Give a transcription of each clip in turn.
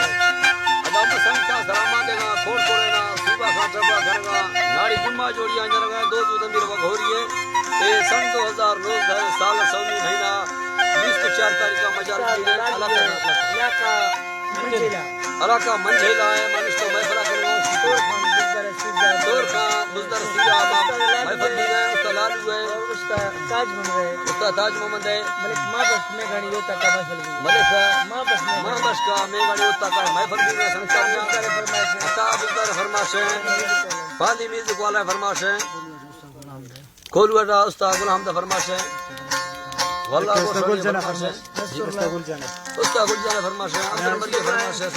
अदाम संख्या सलामा देगा खोड़ कोड़ेगा सुबह का प्रभा करेगा नाड़ी गुम्मा जोड़ियां जरगा दो जुदंबीर वघोरिए ए सन 2009 साल सौनी महीना 20 तारीख का मजार अलाका मंझेला है मानिश तो महफला करेगा दौर का बुजदर सीरा महफल भी गए उसका लालू है उसका ताज मोहम्मद है मलिक माँ बस में गाड़ी होता का महफल भी मलिक माँ बस का में गाड़ी होता का महफल भी गए संस्कार बुजदर फरमाश है फादी म्यूजिक वाला फरमाश है खोलुआ उस्ताद गुलाम दा फरमाश है वल्लाह को गुलजाना फरमाश है उस्ताद गुलजाना फरमाश है अंदर मरिए फरमाश है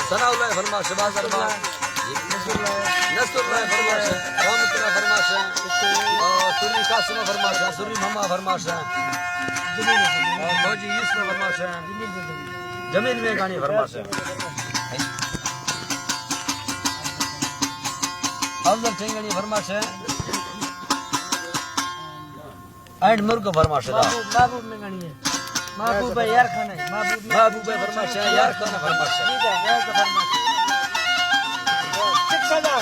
सनाउल्लाह फरमाश है बाजार बा नसरुल्लाह फरमाश है रहमतुल्लाह फरमाश है और सुरी कासिम फरमाश है सुरी मम्मा फरमाश है फौजी यूसुफ फरमाश है जमीन में गानी फरमाश है अफजल ठेंगनी फरमाश है एंड मुर्ग फरमाश है महबूब में गानी है महबूब है यार खाना है महबूब है फरमाश है यार खाना फरमाश है ठीक है यार का फरमाश सदा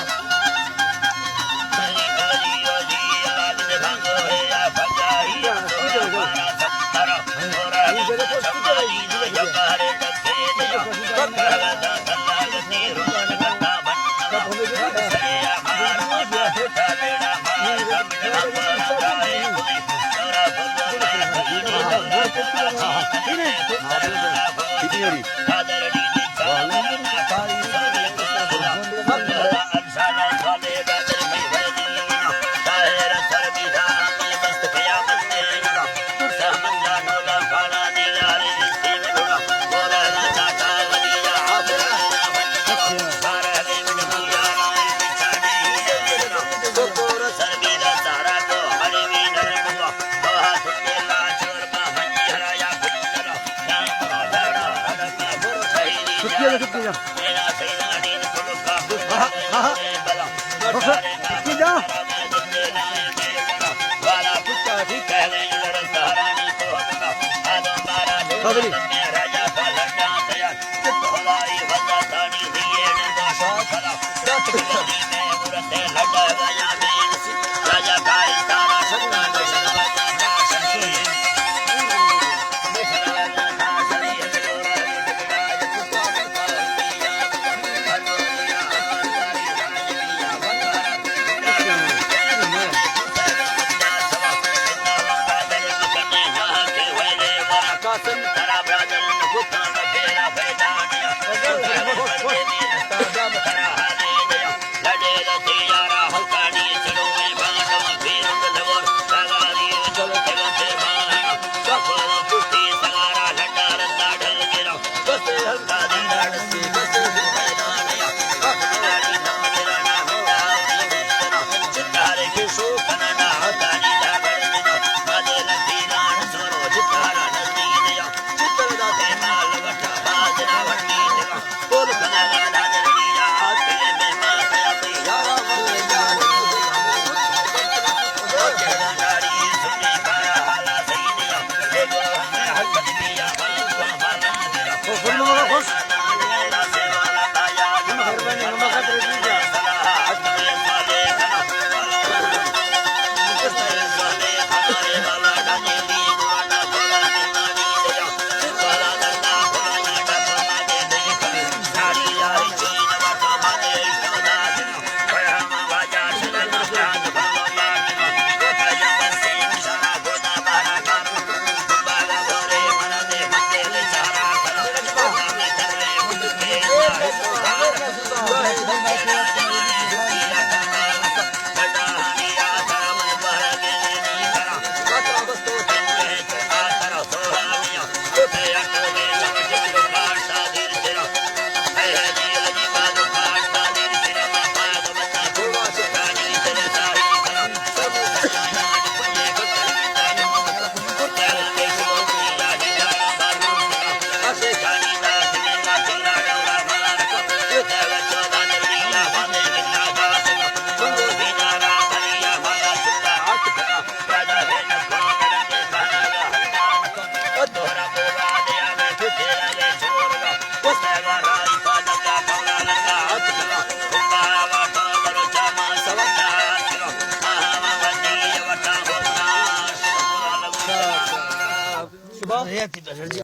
لا